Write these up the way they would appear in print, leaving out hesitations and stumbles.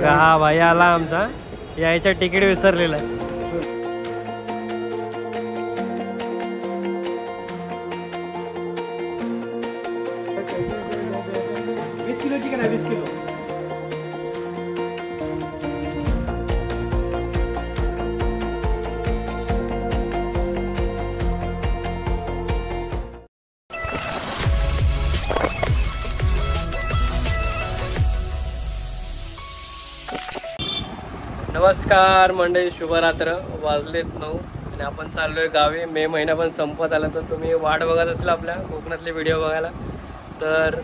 बघा हा भाई आला आमचा, यायचा तिकीट विसरलेला आहे. नमस्कार मंडळी, शुभरात्र. वाजलेत 9 आणि आपण चाललोय गावी. मे महिना पण संपत आला, तर तुम्ही वाट बघत असेल आपल्या कोकणातले व्हिडिओ बघायला. तर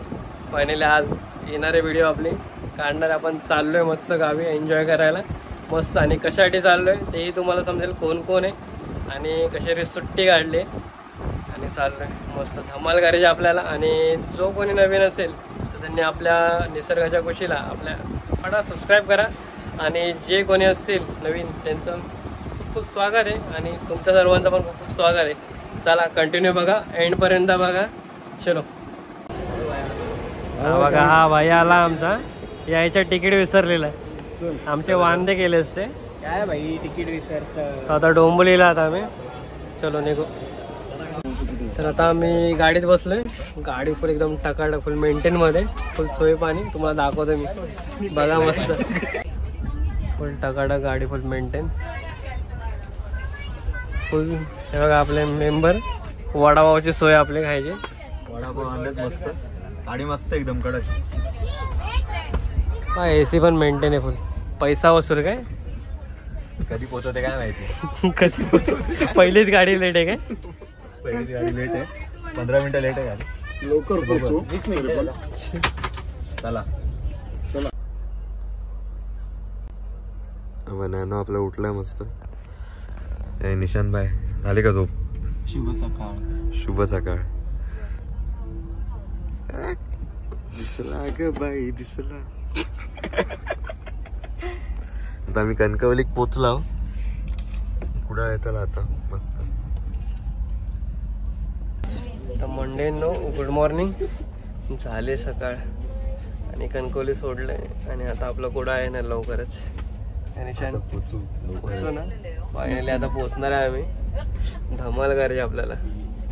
फायनली आज येणारे व्हिडिओ आपली काढणार. आपण चाललोय मस्त गावी एन्जॉय करायला मस्त. आणि कशासाठी चाललोय तेही तुम्हाला समजेल, कोण कोण आहे आणि कशाची सुट्टी काढली आणि चाललोय मस्त धमाल करायची आपल्याला. आणि जो कोणी नवीन असेल तर त्यांनी आपल्या निसर्गाच्या कुशीला आपल्या फटा सबस्क्राईब करा. आणि जे कोणी असतील नवीन त्यांचं खूप स्वागत आहे आणि तुमच्या सर्वांचं पण खूप स्वागत आहे. चला कंटिन्यू बघा, एंडपर्यंत बघा. चलो बघा हा भाई आला आमचा, यायचा तिकीट विसरलेला आहे. आमचे वांदे केले असते काय भाई तिकीट विसरत. आता डोंबोलीला आता आम्ही चलो निघू. तर आता आम्ही गाडीत बसलोय. गाडी फुल एकदम टकाटक, फुल मेंटेनमध्ये, फुल सोय पाणी तुम्हाला दाखवतो मी. बघा मस्त फुल टकाटक गाडी, फुल मेंटेन फुल. हे बघा आपले मेंबर, वडापावची सोय आपले खायची. वडापाव आणलेत मस्त, गाडी मस्त एकदम कडक. हा AC पण मेंटेन आहे फुल. पैसा वसूल काय. कधी पोहोचवते काय माहिती. कधी पोहोचवते. पहिलीच गाडी लेट आहे काय. पहिलीच गाडी लेट आहे, 15 मिनिटं लेट आहे गाडी. लवकर पोहोचू, 20 मिनिटं. चला नॅनो आपला उठलाय मस्त. निशांत भाई झाली का झोप. शुभ सकाळ. शुभ सकाळ. दिसला ग बाई दिसला. आता आम्ही कणकवलीत पोचलो. कुठं येतो आता मस्त. तर मंडे नो गुड मॉर्निंग. झाले सकाळ आणि कणकवली सोडलंय आणि आता आपलं कुडा आहे ना लवकरच. पोचू ना फायनली. आता पोचणार आहे आम्ही. धमाल करायची आपल्याला.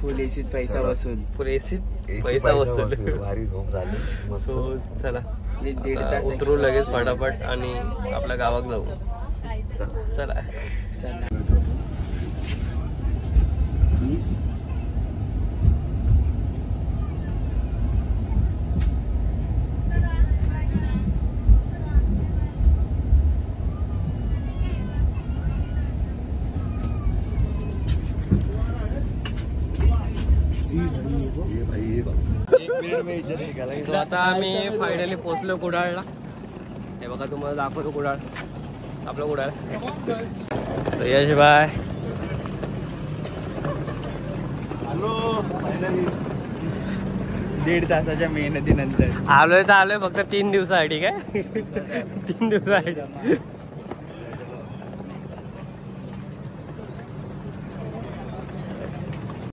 फुल एसीत पैसा वसूल. फुल एसीत पैसा वसूल. भारी झोप झाली. सो चला उतरू लगेच फटाफट आणि आपल्या गावात जाऊ. चला आता आम्ही फायनली पोचलो कुडाळला. हे बघा तुम्हाला दाखवतो कुडाळ, आपलं कुडाळ. यश बाय. दीड तासाच्या मेहनतीनंतर आलोय तर आलोय फक्त 3 दिवसासाठी. काय 3 दिवसासाठी.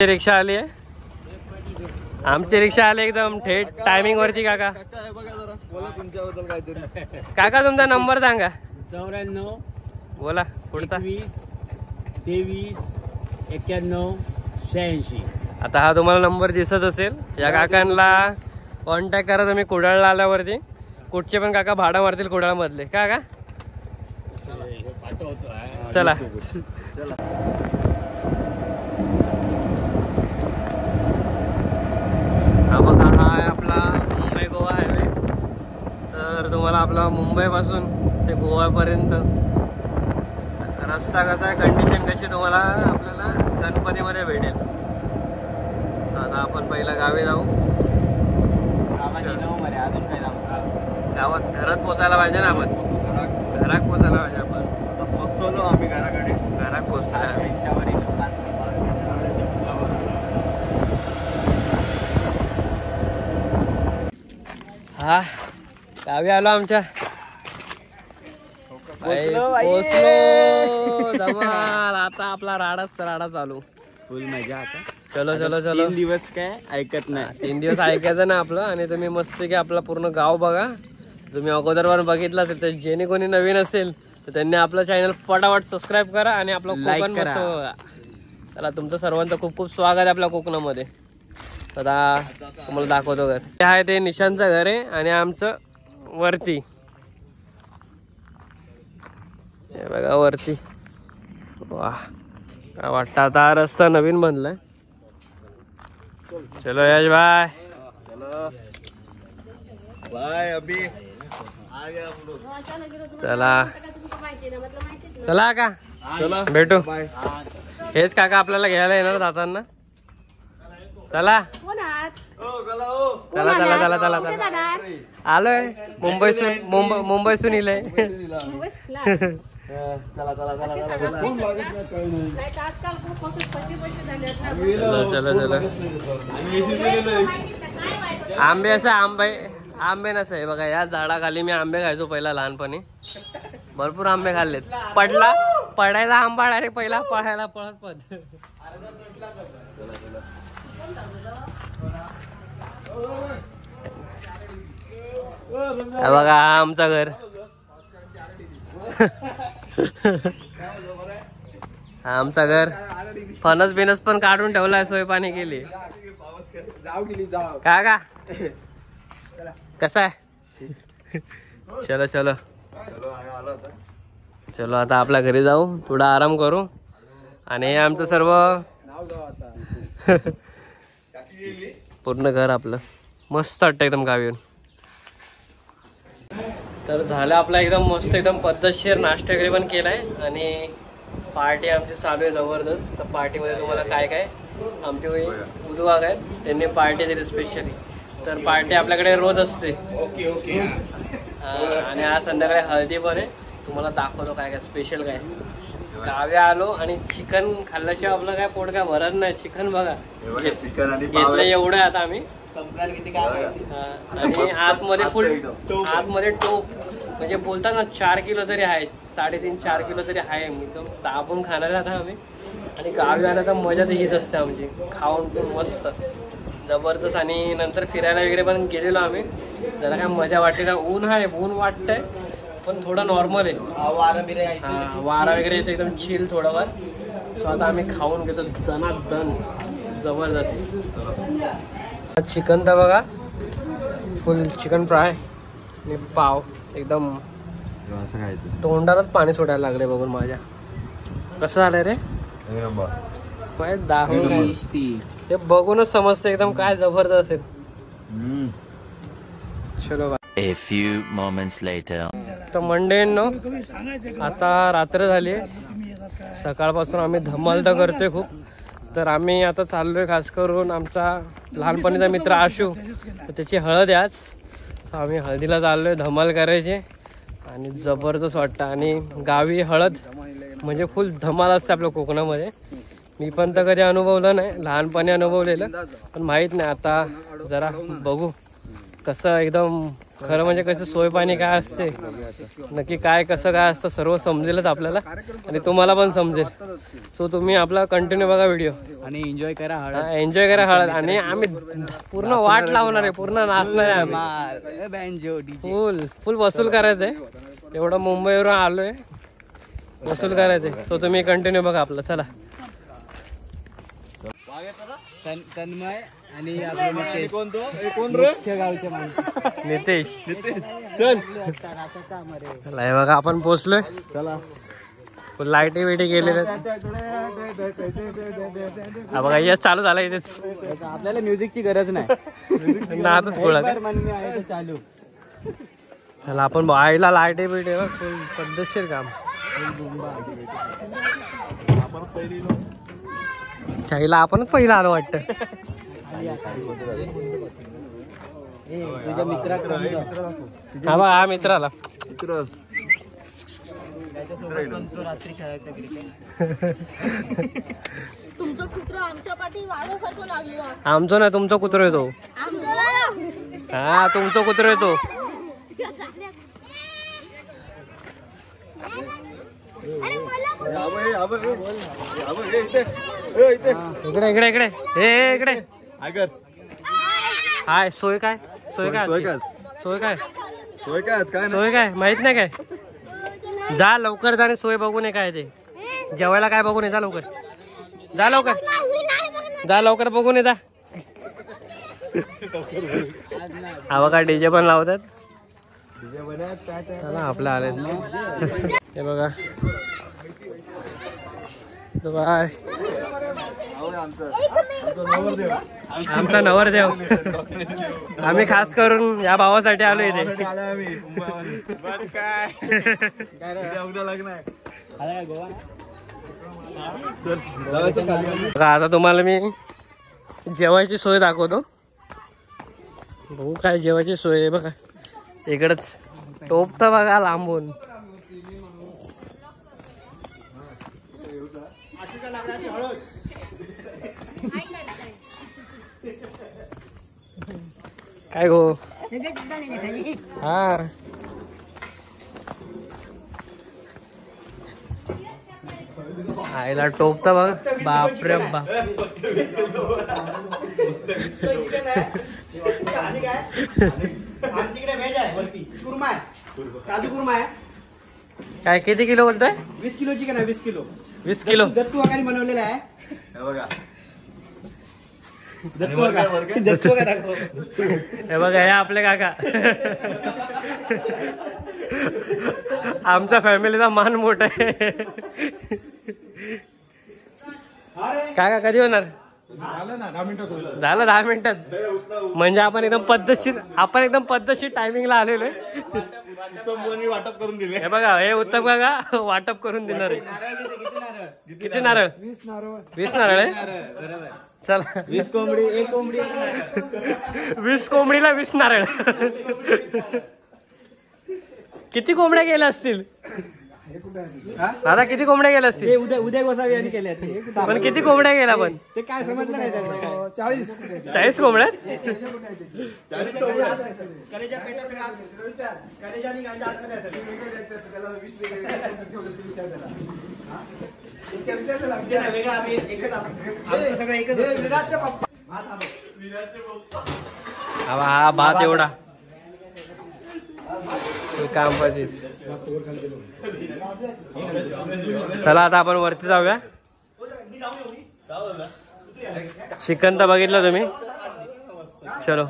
रिक्षा आली आहे. आमची रिक्षा आली एकदम थेट टायमिंग वरची. काका काका तुमचा नंबर सांगा. 94 बोला पुढचा. 23 91 86. आता हा तुम्हाला नंबर दिसत असेल. या काकांना कॉन्टॅक्ट करा तुम्ही कुडाळला आल्यावरती. कुठचे पण काका भाडं मारतील कुडाळ मधले. काका चला. हा बघा हा आहे आपला मुंबई गोवा हायवे. तर तुम्हाला आपला मुंबईपासून ते गोव्यापर्यंत रस्ता कसा आहे, कंडिशन कशी तुम्हाला आपल्याला गणपतीमध्ये भेटेल. आता आपण पहिला गावी जाऊ. गावात घरात पोचायला पाहिजे ना आपण. घरात पोचायला पाहिजे आपण. पोचतो आम्ही घराकडे. घरात पोचतोय. हा गावी आलो आमच्या. पोचलो धमाल. आता आपला राडाच राडा चालू. फुल मजा. आता चलो चलो चलो. 3 दिवस काय ऐकत नाही. 3 दिवस ऐकायचं ना आपलं. आणि तुम्ही मस्त की आपलं पूर्ण गाव बघा. तुम्ही अगोदरवर बघितला असेल तर जेणे कोणी नवीन असेल तर त्यांनी आपलं चॅनल फटाफट सबस्क्राईब करा आणि आपलं कोकण मस्त बघा. चला तुमचं सर्वांचं खूप खूप स्वागत आहे आपल्या कोकणामध्ये. आता तुम्हाला दाखवतो घर. ते आहे ते निशांतचं घर आहे आणि आमचं वरती हे बघा वरती. वा काय वाटतं आता रस्ता नवीन बनलाय. चलो यश बाय बाय अभी चला चला का चला भेटू. हेच काका आपल्याला घ्यायला येणार जाताना. चला चला चला चला चला चला आलोय मुंबईसून इलय. चला चला चला चला चला चला आंबे असं आंबे नसं आहे बघा. या झाडाखाली मी आंबे खायचो पहिला लहानपणी. भरपूर आंबे खाल्लेत. पडायला आंबा डायरेक्ट पहिला पळायला पळत बघा हा आमचं घर. हा आमचं घर. फणस बिनस पण काढून ठेवलाय. सोय पाणी केली का कसा आहे. चलो चलो चलो आता आपल्या घरी जाऊ. थोडा आराम करू. आणि हे आमचं सर्व पूर्ण घर आपलं मस्त वाटतं एकदम गावी येऊन. तर झालं आपला एकदम मस्त एकदम पद्धतशीर नाश्ता वगैरे पण केलाय आणि पार्टी आमची चालू आहे जबरदस्त. तर पार्टीमध्ये तुम्हाला काय काय आमचे उद्वाग आहेत त्यांनी पार्टी दिली स्पेशली. तर पार्टी आपल्याकडे रोज असते. Okay okay. आणि आज संध्याकाळी हळदी पण आहे. तुम्हाला दाखवतो काय काय स्पेशल काय. गावी आलो आणि चिकन खाल्ल्याशिवाय आपलं काय पोट काय भरत नाही. चिकन बघा चिकन आणि घेतलं एवढं आता आम्ही. आणि आतमध्ये टोप म्हणजे बोलतात ना 4 किलो तरी आहे. 3.5-4 किलो तरी आहे. एकदम दाबून खाणार आता आम्ही. आणि गावी आला तर मजा तर हीच असते आमची. खाऊन पण मस्त जबरदस्त. आणि नंतर फिरायला वगैरे पण गेलेलो आम्ही. जरा काय मजा वाटते ना. ऊन वाटतंय पण थोडं नॉर्मल आहे. हा वारा वगैरे येतो एकदम चिल थोडंफार. सो आता आम्ही खाऊन घेतो दणादण जबरदस्त. चिकन तर बघा फुल चिकन फ्राय आणि पाव एकदम असं खायचं. तोंडालाच पाणी सोडायला लागले बघून माझ्या. कसं झालंय रे दाखवून ते बघूनच समजतं एकदम काय जबरदस्त असेल. चलो A few moments later. तर मंडेनो आता रात्र झाली. सकाळपासून आम्ही धमाल तर करतोय खूप. तर आम्ही आता चाललोय खास करून आमचा लहानपणीचा मित्र आशू. तर त्याची हळद आहे आज. तर आम्ही हळदीला चाललोय धमाल करायची आणि जबरदस्त वाटतं. आणि गावी हळद म्हणजे फुल धमाल असते आपल्या कोकणामध्ये. मी पण तर कधी अनुभवलं नाही. लहानपणी अनुभवलेलं पण माहीत नाही. आता जरा बघू कसं एकदम खरं म्हणजे कसं सोय पाणी काय असते नक्की काय कसं काय असतं सर्व समजेलच आपल्याला आणि तुम्हाला पण समजेल. सो तुम्ही आपला कंटिन्यू बघा व्हिडिओ आणि एन्जॉय करा हळद. आणि आम्ही पूर्ण वाट लावणार आहे. पूर्ण नाचणार आहे आम्ही. फुल वसूल करायचंय. एवढं मुंबईवरून आलोय वसूल करायचंय. सो तुम्ही कंटिन्यू बघा आपलं. चला तन्मय आणि नितेश चल बघा आपण पोचलोय. चला लाईटी बिटी गेलेल्या बघा. या चालू झाला इथेच. आपल्याला म्युझिकची गरज नाही. नातच गोळा चालू. चला आपण आईला लाईटी बिटी फुल पद्धतशीर काम. चाईला आपणच पहिला आलो वाटतं. तुझ्या मित्राकडे हा बा हा मित्र आला. रात्री खेळायचा तुमचं कुत्र आमच्या पाठी वाढवसारखं लागलो. आमचं नाही तुमचा कुत्र येतो. हा तुमचा कुत्र येतो. इकडे इकडे इकडे हे इकडे हाय. सोय काय सोय काय सोय काय आज काय सोय काय माहित नाही काय? जा लवकर जा आणि सोय बघून ये काय ते. जेवायला काय बघून ये, जा लवकर. जा लवकर, जा लवकर बघून ये जा. हा बघा डीजे पण लावतात. चला आपलं आले हे बघा. बाय. आमचा नवरदेव. आम्ही खास करून या भावासाठी आलो इथे. आता तुम्हाला मी जेवायची सोय दाखवतो. बघू काय जेवायची सोय आहे बघा. इकडच टोप तर बघा लांबून. काय गो हा आईला टोप तर बघ. बापरे बाप. काय किती किलो बोलतोय? 20 किलो चिकन आहे. 20 किलो. 20 किलो दत्तू वगैरे बनवलेला आहे. हे बघा हे आपले काका. आमच्या फॅमिलीचा मान मोठा आहे. काका कधी होणार? झालं 10 मिनिटात. म्हणजे आपण एकदम पद्धतशीर टायमिंगला आलेलो आहे. वाटप करून दिले. हे बघा हे उत्तम काका वाटप करून देणार आहे. किती नारळ? 20 नारळ आहे. चला 20 कोंबडी, 1 कोंबडी. 20 कोंबडीला 20 नारळ. किती कोंबड्या गेल्या असतील दादा? किती कोंबड्या गेल्या असतील? उद्या गोसावी यांनी केल्या. पण किती कोंबड्या गेल्या? पण ते काय समजलं नाही त्याला. 40 कोंबड्या. कलेजा पेटा सगळा कलेजा आणि गांजा आतमध्ये असेल. वेगळा आम्ही एकच आमचं सगळं एकच असतं. हा भात एवढा काम पाहिजे. चला आता आपण वरती जाऊया. चिकन तर बघितलं तुम्ही. चलो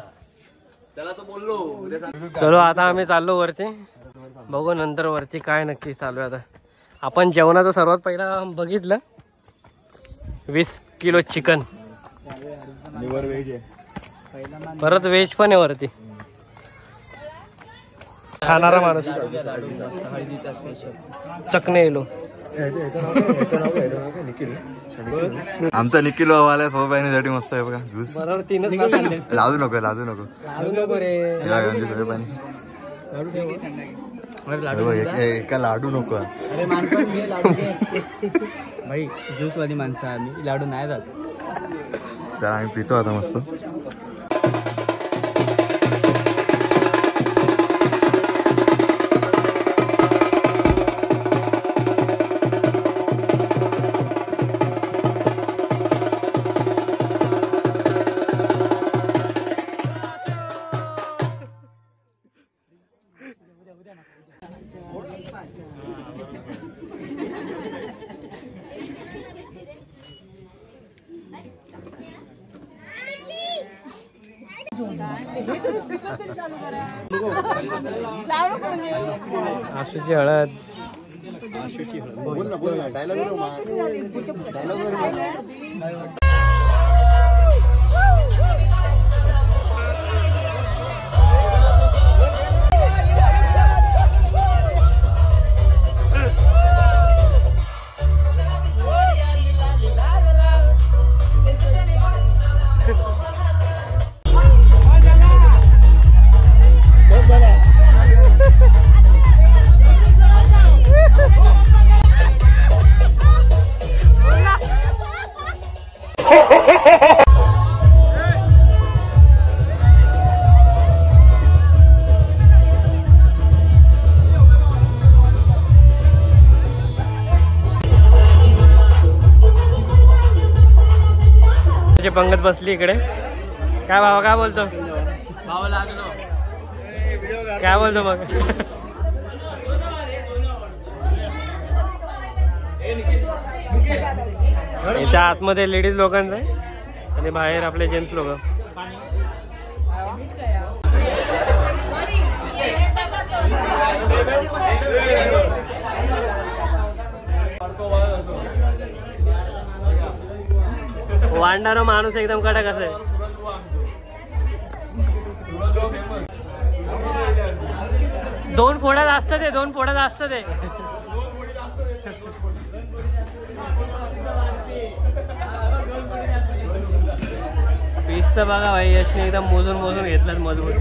आता आम्ही चाललो वरती. बघू नंतर वरती काय नक्की चालू आहे. आता आपण जेवणाचं सर्वात पहिला बघितलं 20 किलो चिकन. परत व्हेज पण आहे वरती. खाणारा माणूस चकने येलो. आमचा निखिल वाला सोयाबीनसाठी मस्त आहे बघा ज्यूस. बरोबर 3च तास आणले. लाजू नको लाजू नको रे. सोयाबीन. एका लाडू नको. अरे मानपण घे लाडू घे. भाई ज्यूस वाली माणसं आम्ही, लाडू नाही जात. चला आम्ही पितो आता मस्त. आशूची हळद. बोल ना डायलॉग. पंगत बसली इकडे. काय भावा काय बोलतो? भाव लागलो. काय बोलतो मग? इथे आतमध्ये लेडीज लोकांचं आहे आणि बाहेर आपले जेंट्स लोक. वांडारा माणूस एकदम कडक असं आहे. दोन फोड्यात असतं ते, 2 फोड्यात असतं ते. पीस तर बघा भाई, यशने एकदम मोजून मोजून घेतलात मजबूत.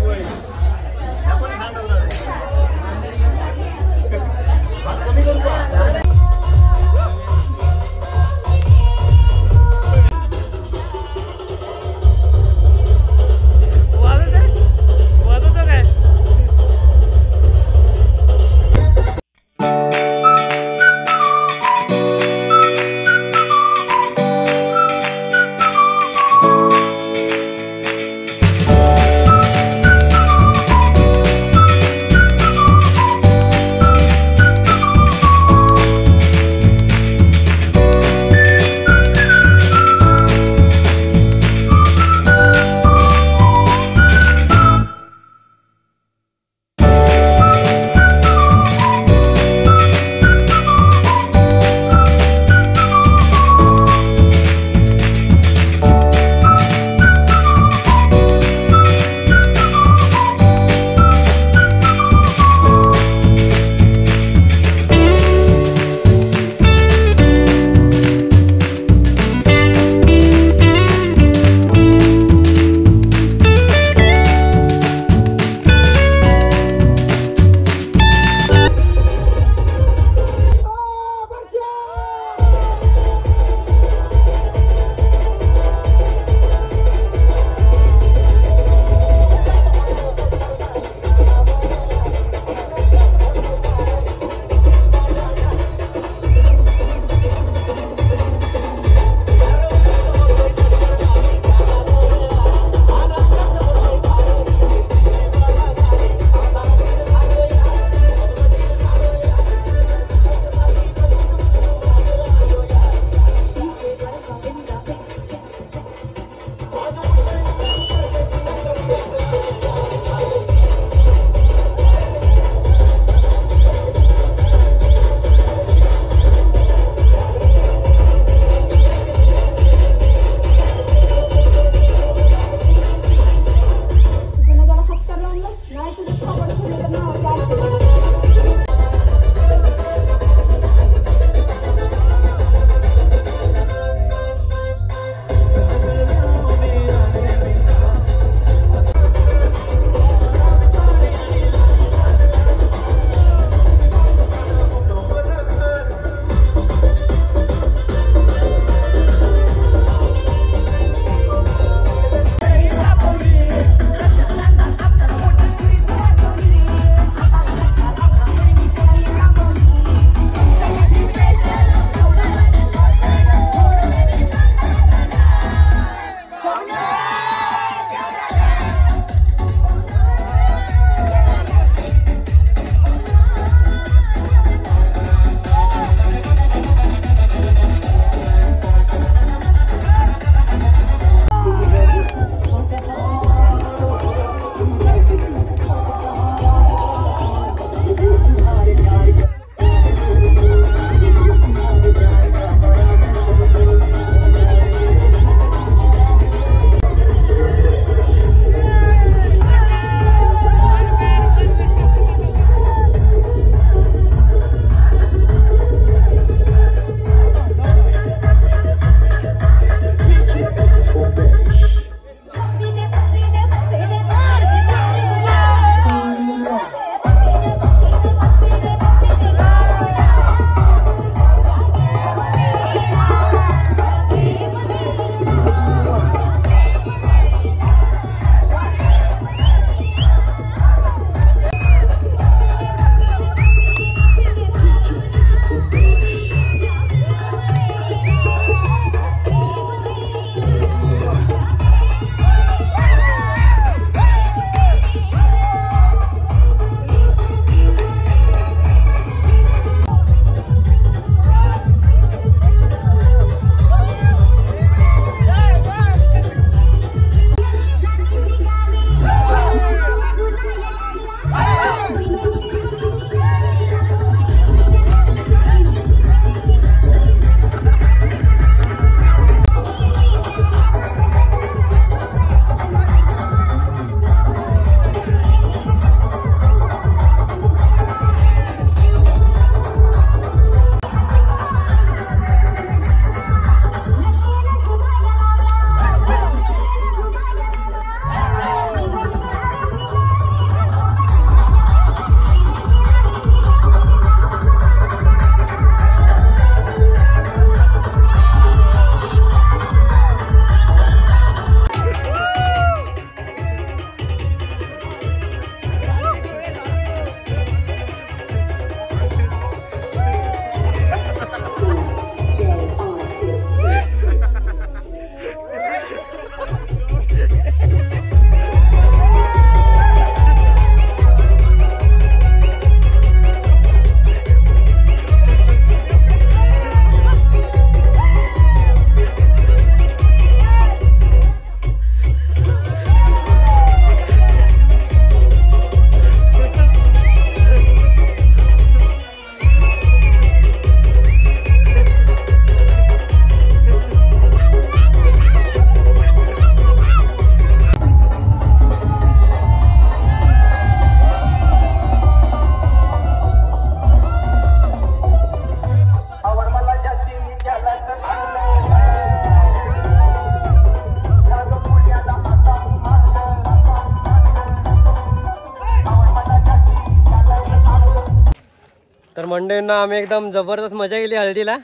मंडळींना आम्ही एकदम जबरदस्त मजा केली हळदीला.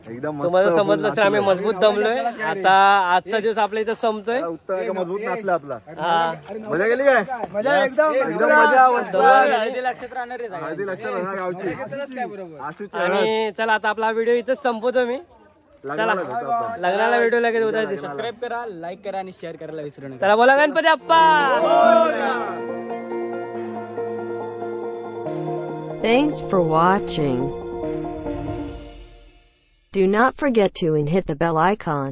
एकदम तुम्हाला समजलं असेल आम्ही मजबूत दमलोय. आता आजचा दिवस आपल्या इथं संपतोय. मजबूत नाचला आपला. हा मजा गेली काय? मजा एकदम हळदी लक्षात राहणार रे. लक्षात राहणार गावची. आशूची हळद. आणि चला आता आपला व्हिडिओ इथंच संपवतो मी. चला लग्नाला व्हिडिओ लगेच उद्या दिवस. सबस्क्राईब करा, लाईक करा आणि शेअर करायला विसरू नका. चला बोला गणपती अप्पा. Thanks for watching. Do not forget to hit the bell icon.